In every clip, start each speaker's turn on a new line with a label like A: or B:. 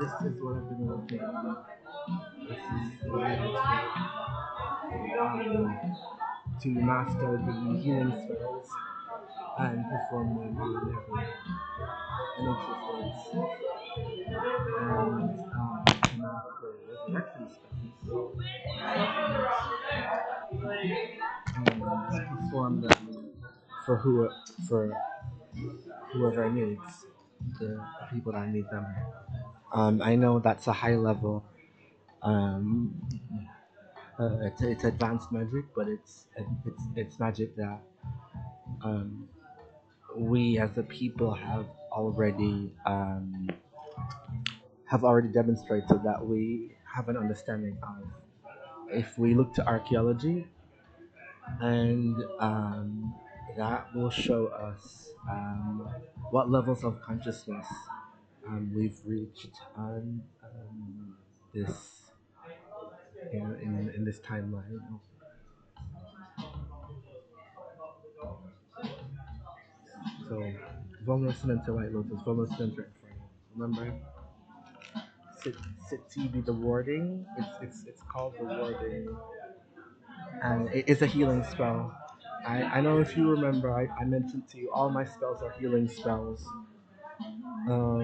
A: this is what I've been working on. This is what I've been to master the healing spells and perform them on every existence and master resurrection spells and perform them for for whoever needs the people that need them. I know that's a high level. Um, it's advanced magic, but it's magic that um, we as a people have already demonstrated that we have an understanding of. If we look to archaeology, and that will show us what levels of consciousness we've reached on this in this timeline. So, Vulnera Sanenteur, White Lotus, Vulnera Sanenteur, Inferni. Remember, Sit be the warding. It's called the warding, and it's a healing spell. I know if you remember, I mentioned to you all my spells are healing spells. Um,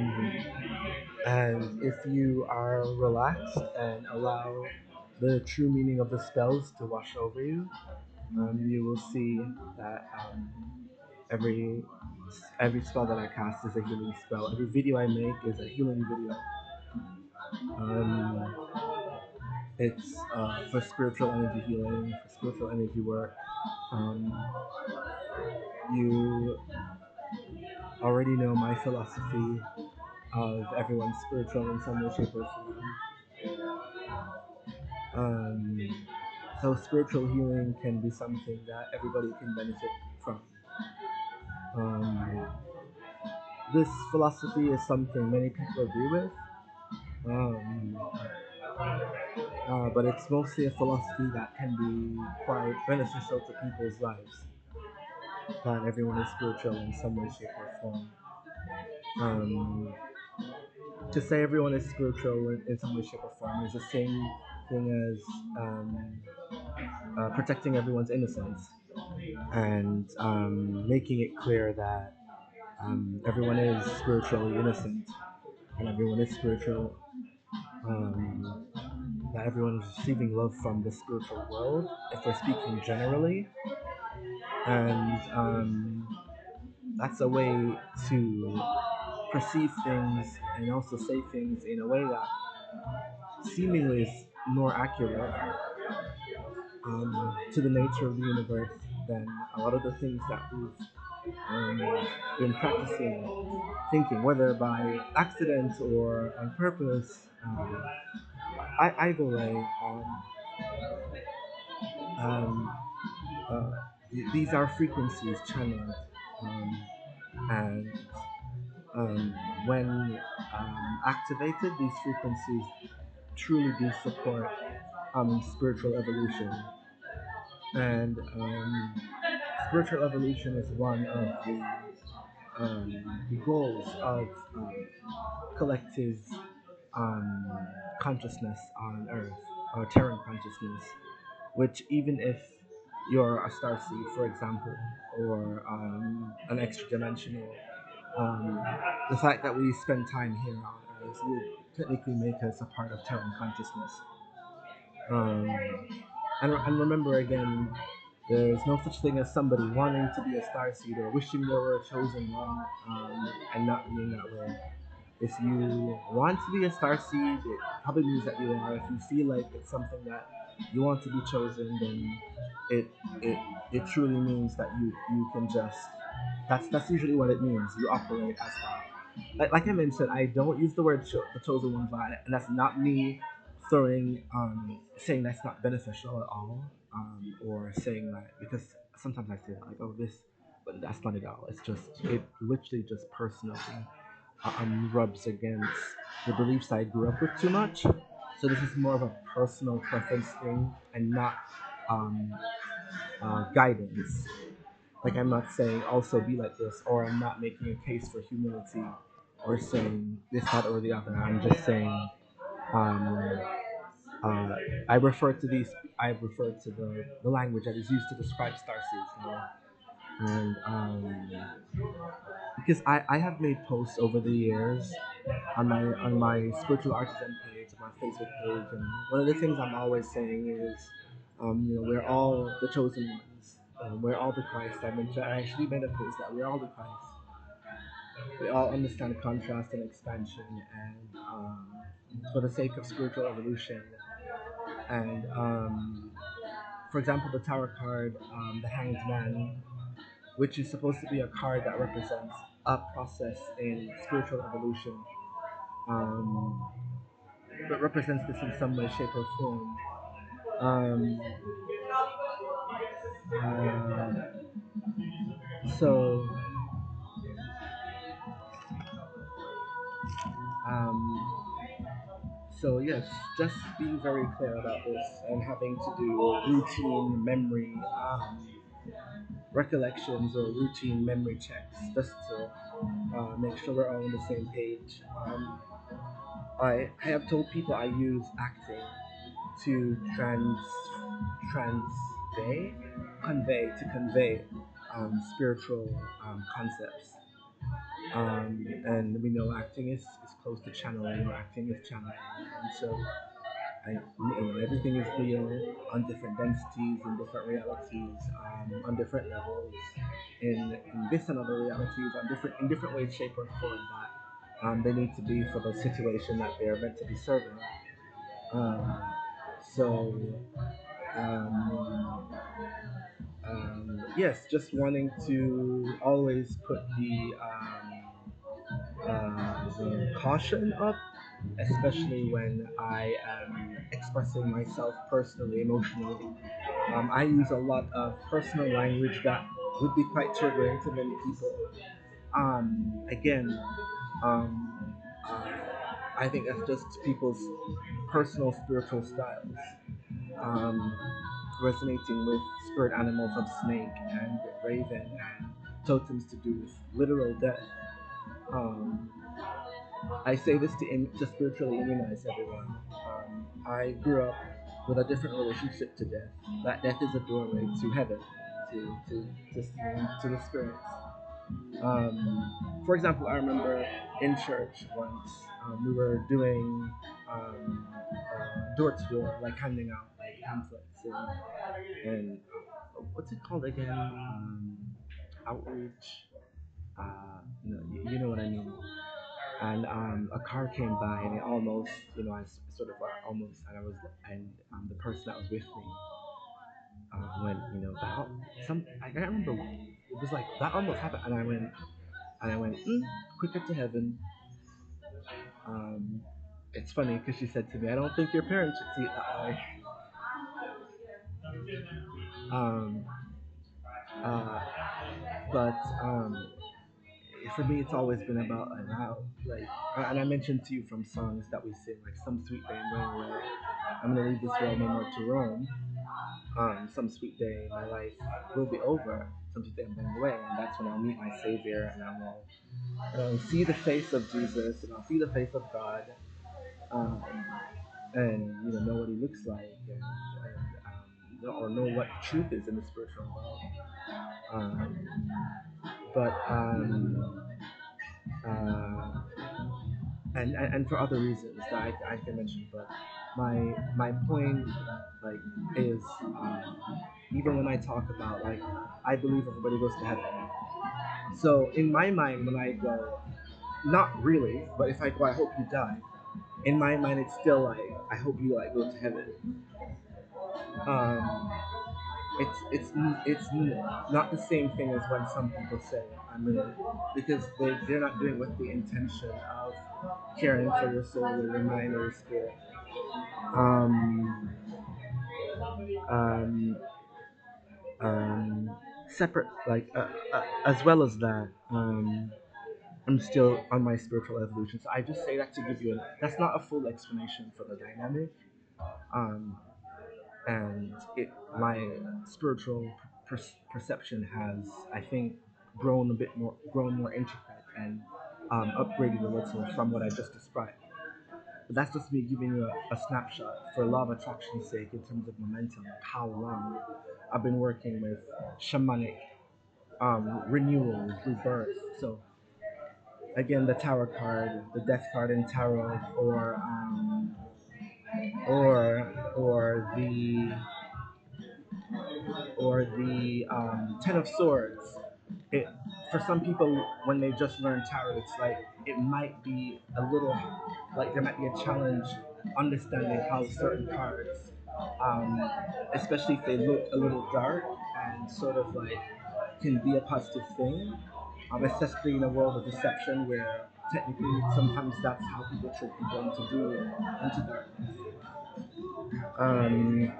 A: and if you are relaxed and allow the true meaning of the spells to wash over you, you will see that every spell that I cast is a healing spell. Every video I make is a healing video. It's for spiritual energy healing, for spiritual energy work. You already know my philosophy of everyone's spiritual in some way, shape, or form. So spiritual healing can be something that everybody can benefit from. This philosophy is something many people agree with, but it's mostly a philosophy that can be quite beneficial to people's lives. That everyone is spiritual in some way, shape, or form. To say everyone is spiritual in some way, shape, or form is the same thing as protecting everyone's innocence and making it clear that everyone is spiritually innocent and everyone is spiritual, that everyone is receiving love from the spiritual world, if we're speaking generally. And that's a way to perceive things and also say things in a way that seemingly is more accurate to the nature of the universe than a lot of the things that we've been practicing thinking, whether by accident or on purpose. Either way, um, uh, these are frequencies channeled, and when activated, these frequencies truly do support spiritual evolution. And spiritual evolution is one of the goals of collective consciousness on Earth, or Terran consciousness, which even if you're a starseed, for example, or an extra dimensional, the fact that we spend time here on Earth would technically make us a part of Terran consciousness. And remember again, there's no such thing as somebody wanting to be a starseed or wishing they were a chosen one and not being that way. If you want to be a starseed, it probably means that you are. If you feel like it's something that you want to be chosen, then it truly means that you can just. That's usually what it means. You operate as that. Like I mentioned, I don't use the word the chosen one, and that's not me throwing saying that's not beneficial at all, or saying that because sometimes I say that like, oh, this, but that's not at all. It's just it literally just personally rubs against the beliefs I grew up with too much. So this is more of a personal preference thing and not guidance. Like I'm not saying also be like this, or I'm not making a case for humility or saying this, that, or the other. I'm just saying um, uh, I refer to these. I refer to the language that is used to describe starseeds, you know? And because I have made posts over the years on my spiritual artisan page, my Facebook page, and one of the things I'm always saying is, you know, we're all the chosen ones. We're all the Christ. I actually made a post that we're all the Christ. We all understand contrast and expansion, and for the sake of spiritual evolution. And for example, the Tower card, the Hanged Man, which is supposed to be a card that represents a process in spiritual evolution, um, but represents this in some way, shape, or form. Um, uh, so, um, so yes, just being very clear about this and having to do routine memory recollections or routine memory checks just to make sure we're all on the same page. I have told people I use acting to transvey convey spiritual concepts. And we know acting is close to channeling, or acting is channeling, and so everything is real on different densities, in different realities, on different levels, in this and other realities, on different ways, shape, or form that they need to be for the situation that they're meant to be serving. Um, so um, yes, just wanting to always put the caution up, especially when I am expressing myself personally, emotionally. I use a lot of personal language that would be quite triggering to many people. Again, um, uh, I think that's just people's personal spiritual styles, um, resonating with spirit animals of snake and raven and totems to do with literal death. Um, I say this to spiritually immunize everyone. I grew up with a different relationship to death. That death is a doorway to heaven, to the spirits. For example, I remember in church once we were doing door to door, like handing out like pamphlets and what's it called again? Outreach. No, you know what I mean. And a car came by and it almost, you know, I sort of almost, and I was, and the person that was with me went, you know, that some I can't remember. It was like that almost happened, and I went quicker to heaven. Um, it's funny because she said to me, "I don't think your parents should see it that way." Um, uh, but for me, it's always been about how, like, and I mentioned to you from songs that we sing, like "Some Sweet Day I'm Going Away," "I'm Gonna Leave This World No More to Roam," "Some Sweet Day My Life Will Be Over," "Some Sweet Day I'm Going Away," and that's when I'll meet my Savior and I'll see the face of Jesus and I'll see the face of God, um, and know what He looks like, or know what truth is in the spiritual world. Um, but uh, and for other reasons that I can mention. But my point, like, is even when I talk about, like, I believe everybody goes to heaven. So in my mind, when I go, not really, but if I go, I hope you die. In my mind, it's still like, I hope you like go to heaven. Um, it's not the same thing as when some people say I'm gonna, because they're not doing it with the intention of caring for your soul or your mind or your spirit. Um, um, Separate, like, as well as that, I'm still on my spiritual evolution. So I just say that to give you that's not a full explanation for the dynamic. Um, and my spiritual perception has, I think, grown more intricate, and upgraded a little from what I just described. But that's just me giving you a snapshot for law of attraction's sake in terms of momentum, like how long I've been working with shamanic renewals, rebirth. So again, the tarot card, the death card in tarot, or the Ten of Swords. It, for some people, when they just learn tarot, it's like it might be a little like there might be a challenge understanding how certain cards, um, especially if they look a little dark and sort of like can be a positive thing, especially in a world of deception where technically sometimes that's how people trick people into darkness. Um,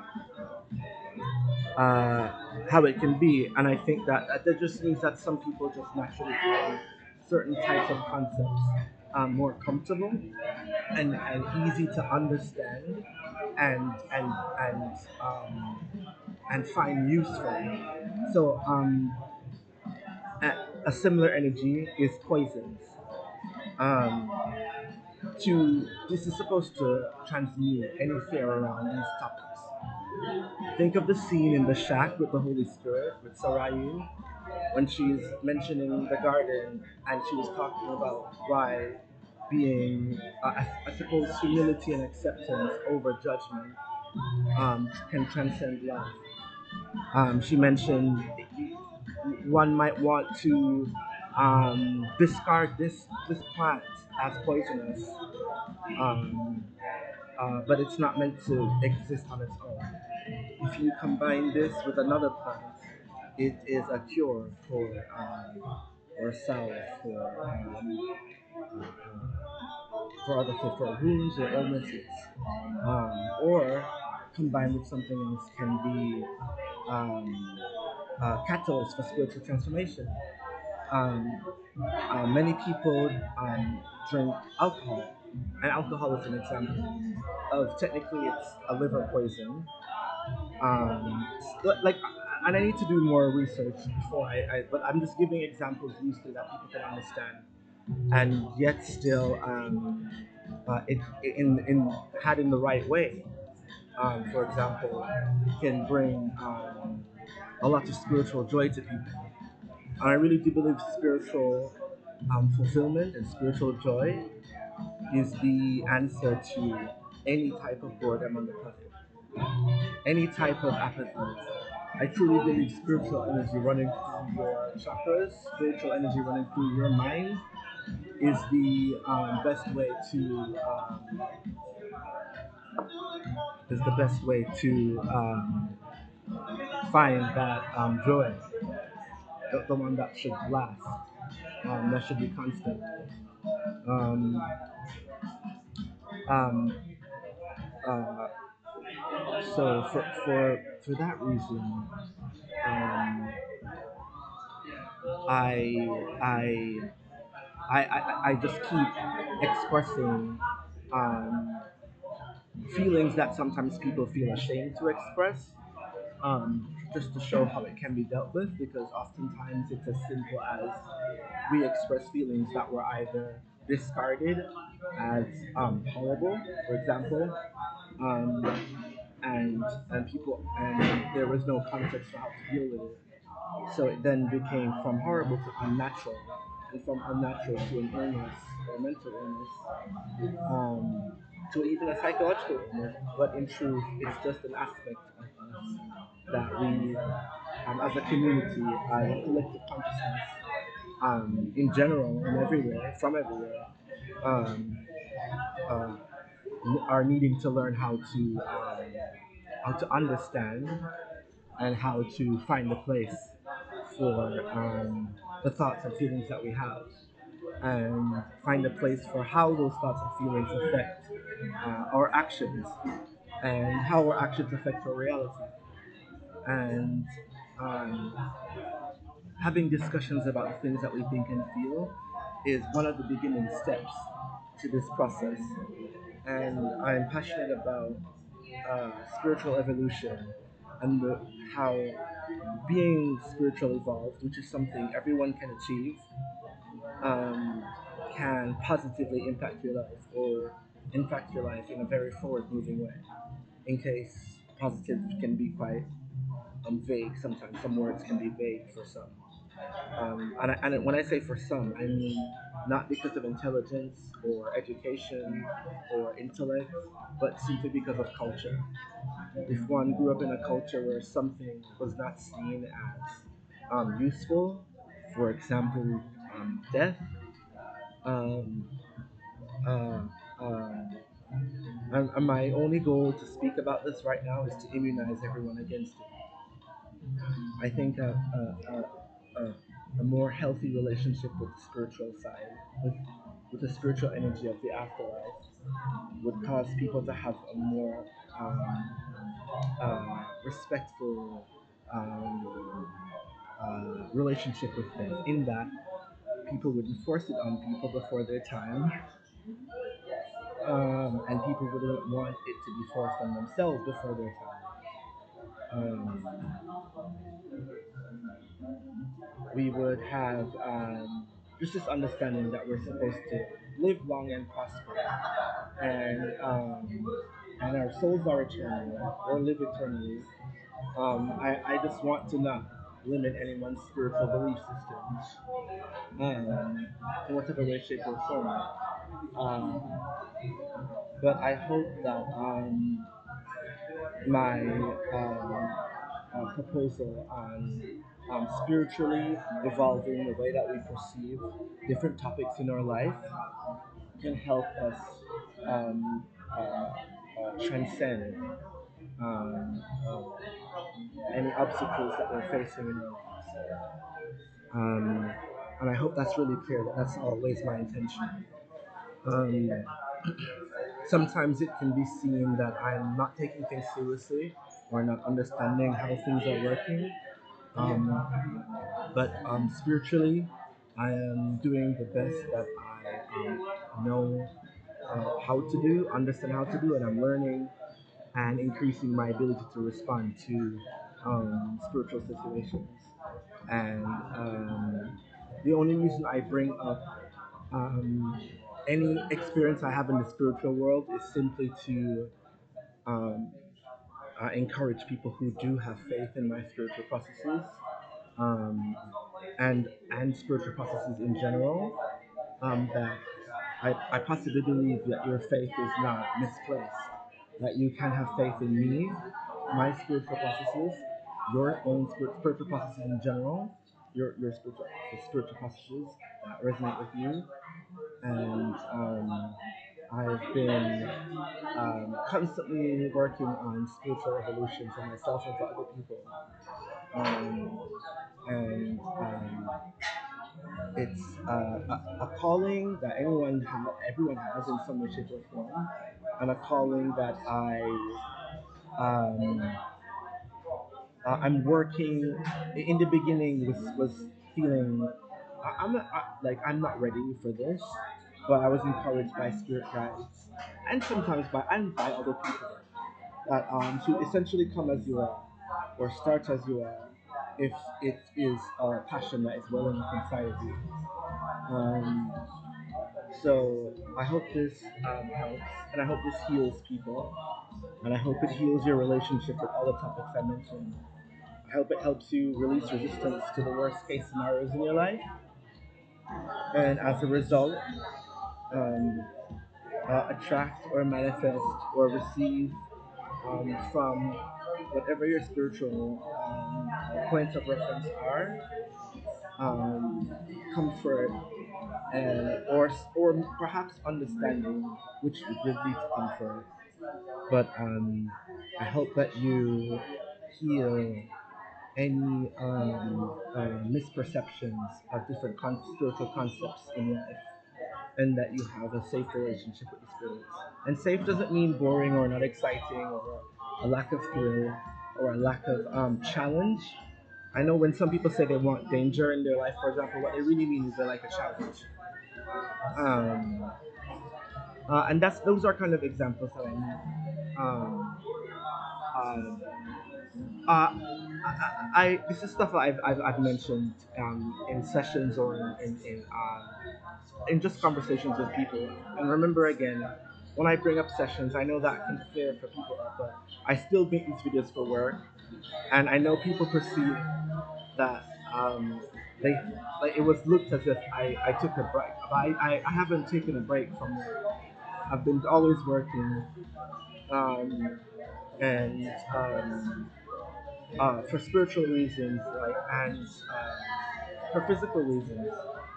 A: uh, how it can be. And I think that just means that some people just naturally find certain types of concepts more comfortable and easy to understand and and and and find use for. So a similar energy is poisons. Um, to this is supposed to transmute any fear around these topics. Think of the scene in the shack with the Holy Spirit with Sarayu when she's mentioning the garden and she was talking about why being, I suppose, humility and acceptance over judgment can transcend love. She mentioned one might want to discard this plant as poisonous, um, but it's not meant to exist on its own. If you combine this with another plant, it is a cure or salve for other for wounds or illnesses, or combined with something else can be catalyst for spiritual transformation. Um, Many people drink alcohol, and alcohol is an example of technically it's a liver poison. Like, and I need to do more research before but I'm just giving examples loosely that people can understand, and yet still, in had in the right way. For example, can bring a lot of spiritual joy to people. And I really do believe spiritual fulfillment and spiritual joy is the answer to any type of boredom on the planet, any type of apathy. I truly believe spiritual energy running through your chakras, spiritual energy running through your mind, is the best way to find that joy, the one that should last, that should be constant. Um, um, uh, so for that reason, um, I I I just keep expressing um, feelings that sometimes people feel ashamed to express, just to show how it can be dealt with, because oftentimes it's as simple as we express feelings that were either discarded as horrible, for example, um, and there was no context for how to deal with it. So it then became from horrible to unnatural, and from unnatural to an illness or mental illness, to even a psychological illness. But in truth, it's just an aspect of us that we, as a community, as a collective consciousness, in general and everywhere, from everywhere, um, uh, are needing to learn how to understand and how to find a place for the thoughts and feelings that we have, and find a place for how those thoughts and feelings affect our actions, and how our actions affect our reality. And um, having discussions about the things that we think and feel is one of the beginning steps to this process. And I'm passionate about spiritual evolution and how being spiritual evolved, which is something everyone can achieve, um, can positively impact your life or impact your life in a very forward-moving way. In case positive can be quite vague sometimes. Some words can be vague for some. And when I say for some, I mean not because of intelligence or education or intellect, but simply because of culture. If one grew up in a culture where something was not seen as useful, for example, death, um, uh, um, and my only goal to speak about this right now is to immunize everyone against it. I think a more healthy relationship with the spiritual side, with the spiritual energy of the afterlife, would cause people to have a more respectful relationship with them. In that, people wouldn't force it on people before their time, and people wouldn't want it to be forced on themselves before their time. We would have just this understanding that we're supposed to live long and prosper, and our souls are eternal or live eternally. I just want to not limit anyone's spiritual belief systems in whatever way, shape, or form. Um, but I hope that my proposal on spiritually evolving the way that we perceive different topics in our life can help us um, transcend um, uh, any obstacles that we're facing in our lives. Um, and I hope that's really clear that that's always my intention. Um, Sometimes it can be seen that I'm not taking things seriously or not understanding how things are working. But spiritually, I am doing the best that I know how to do, understand how to do, and I'm learning and increasing my ability to respond to spiritual situations. And the only reason I bring up um, any experience I have in the spiritual world is simply to um, encourage people who do have faith in my spiritual processes um, and spiritual processes in general. That I possibly believe that your faith is not misplaced. That you can have faith in me, my spiritual processes, your own spiritual processes in general, your spiritual processes that resonate with you, and I've been constantly working on spiritual evolution for myself and for other people. Um, and It's a calling that everyone has in some way, shape, or form, and a calling that um, I'm working. In the beginning was feeling I'm not ready for this, but I was encouraged by spirit guides and sometimes by other people that to essentially come as you are or start as you are if it is a passion that is welling up inside of you. Um, so I hope this helps, and I hope this heals people, and I hope it heals your relationship with all the topics I mentioned. I hope it helps you release resistance to the worst case scenarios in your life, and as a result, um, attract or manifest or receive from whatever your spiritual points of reference are, um, comfort and or perhaps understanding, which would lead to comfort. But I hope that you heal any misperceptions of different spiritual concepts in life, and that you have a safe relationship with the spirits. And safe doesn't mean boring or not exciting or a lack of thrill or a lack of challenge. I know when some people say they want danger in their life, for example, what they really mean is they like a challenge. Um, and those are kind of examples that I mean. Um, um, Uh, this is stuff I've mentioned in sessions or in just conversations with people. And remember again, when I bring up sessions, I know that can flare for people, but I still make these videos for work, and I know people perceive that they like it was looked as if I took a break, but I haven't taken a break from work. I've been always working, um, and for spiritual reasons, like and for physical reasons,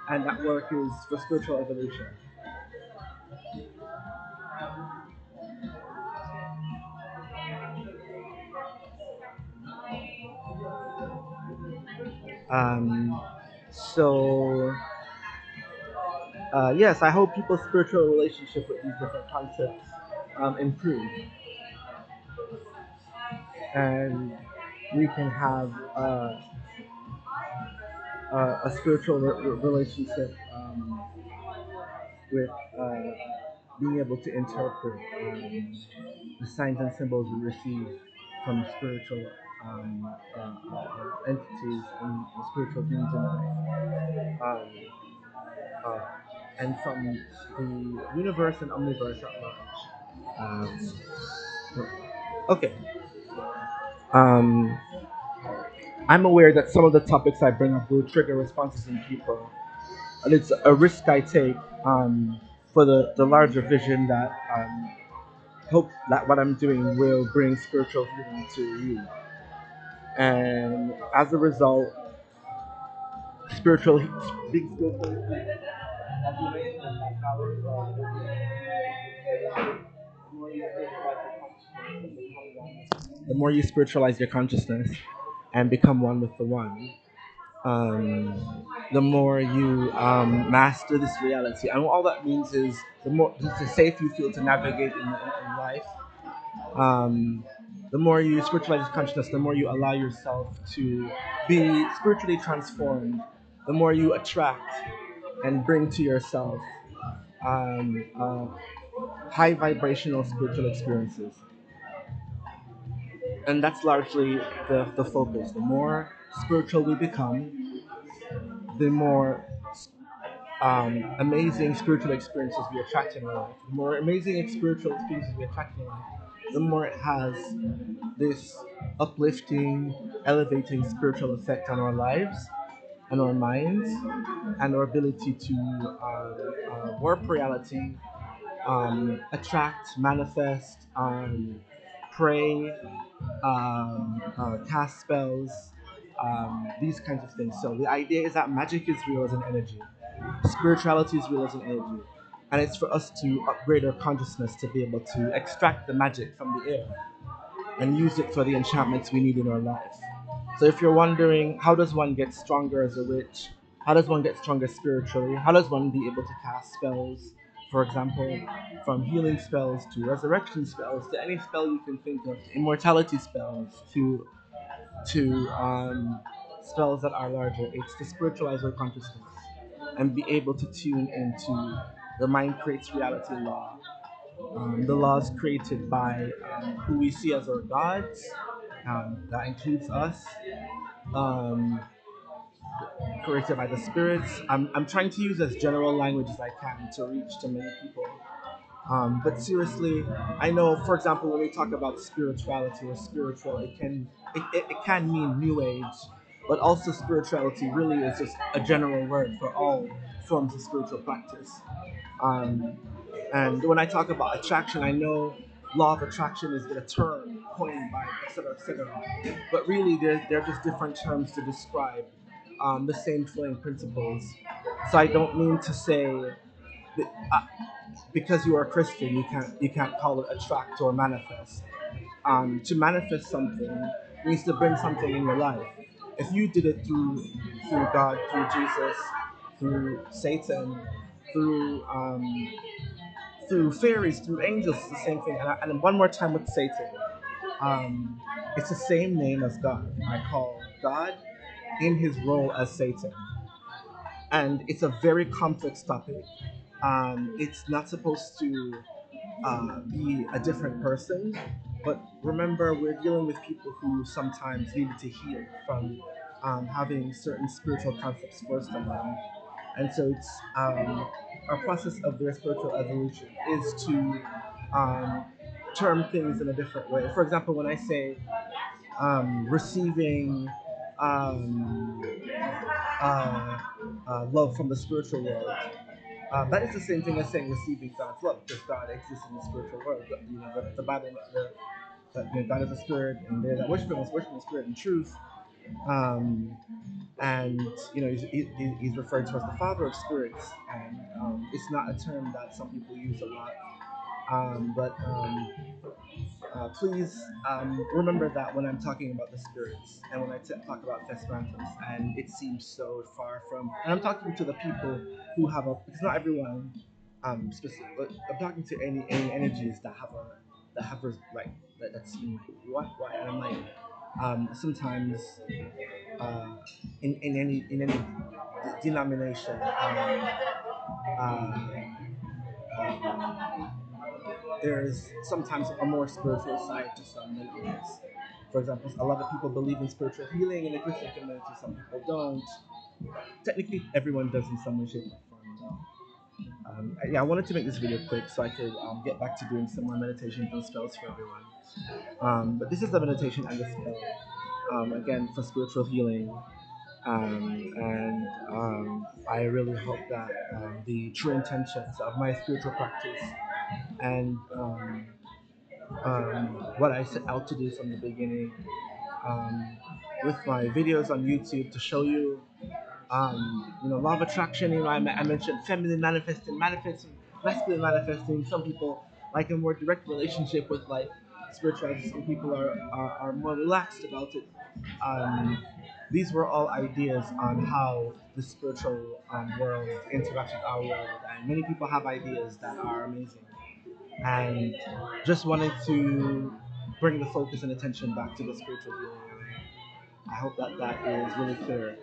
A: and that work is for spiritual evolution. Um, so yes, I hope people's spiritual relationship with these different concepts improve, and we can have a spiritual relationship with being able to interpret the signs and symbols we receive from spiritual entities and spiritual beings in life, uh, and from the universe and omniverse at large. Okay. Um, I'm aware that some of the topics I bring up will trigger responses in people, and it's a risk I take for the larger vision that hope that what I'm doing will bring spiritual healing to you. And as a result, spiritual, big spiritual healing, as you mentioned in that knowledge, the more you spiritualize your consciousness and become one with the one, the more you master this reality. And all that means is the safe you feel to navigate in life. Um, the more you spiritualize your consciousness, the more you allow yourself to be spiritually transformed, the more you attract and bring to yourself um, uh, high vibrational spiritual experiences. And that's largely the focus. The more spiritual we become, the more amazing spiritual experiences we attract in our life. The more amazing spiritual experiences we attract in our life, the more it has this uplifting, elevating spiritual effect on our lives and our minds and our ability to warp reality, attract, manifest, pray, cast spells, these kinds of things. So the idea is that magic is real as an energy, spirituality is real as an energy, and it's for us to upgrade our consciousness to be able to extract the magic from the air and use it for the enchantments we need in our life. So if you're wondering, how does one get stronger as a witch? How does one get stronger spiritually? How does one be able to cast spells? For example, from healing spells to resurrection spells to any spell you can think of, to immortality spells to spells that are larger. It's to spiritualize our consciousness and be able to tune into the mind creates reality law, the laws created by who we see as our gods. That includes us, um, created by the spirits. I'm trying to use as general language as I can to reach to many people. But seriously, I know, for example, when we talk about spirituality or spiritual, it can mean new age, but also spirituality really is just a general word for all forms of spiritual practice. Um, and when I talk about attraction, I know law of attraction is the term coined by et cetera. But really, they're just different terms to describe the same flowing principles. So I don't mean to say that, because you are a Christian, you can't call it attract or manifest. To manifest something means to bring something in your life. If you did it through God, through Jesus, through Satan, through through fairies, through angels, it's the same thing. And one more time with Satan, it's the same name as God. I call God in his role as Satan, and it's a very complex topic. It's not supposed to be a different person. But remember, we're dealing with people who sometimes needed to heal from having certain spiritual concepts forced on them. And so it's our process of their spiritual evolution is to um, term things in a different way. For example, when I say receiving um, love from the spiritual world, that is the same thing as saying receiving God's love, because God exists in the spiritual world. You know, the Bible, God is a spirit, and they that worship Him must worship in spirit and truth. Um, and you know, he's referred to as the Father of spirits, and it's not a term that some people use a lot. But please remember that when I'm talking about the spirits and when I talk about PHASMATOS, and it seems so far from, and I'm talking to the people who have a, because not everyone specific, but I'm talking to any energies that have a, like that seem like what, and I'm like sometimes in any denomination um, there's sometimes a more spiritual side to some than others. For example, a lot of people believe in spiritual healing in the Christian community, some people don't. Technically, everyone does in some way, shape, or form, though. Yeah, I wanted to make this video quick so I could get back to doing some more meditations and spells for everyone. But this is the meditation and the spell, again, for spiritual healing. And I really hope that the true intentions of my spiritual practice and what I set out to do from the beginning um, with my videos on YouTube to show you, law of attraction. I mentioned feminine manifesting, masculine manifesting. Some people like a more direct relationship with like spirituality. Some people are more relaxed about it. Um, these were all ideas on how the spiritual world interacts with our world, and many people have ideas that are amazing. And just wanted to bring the focus and attention back to the spiritual healing. I hope that that is really clear.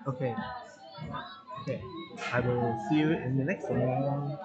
A: Okay. Okay. I will see you in the next one.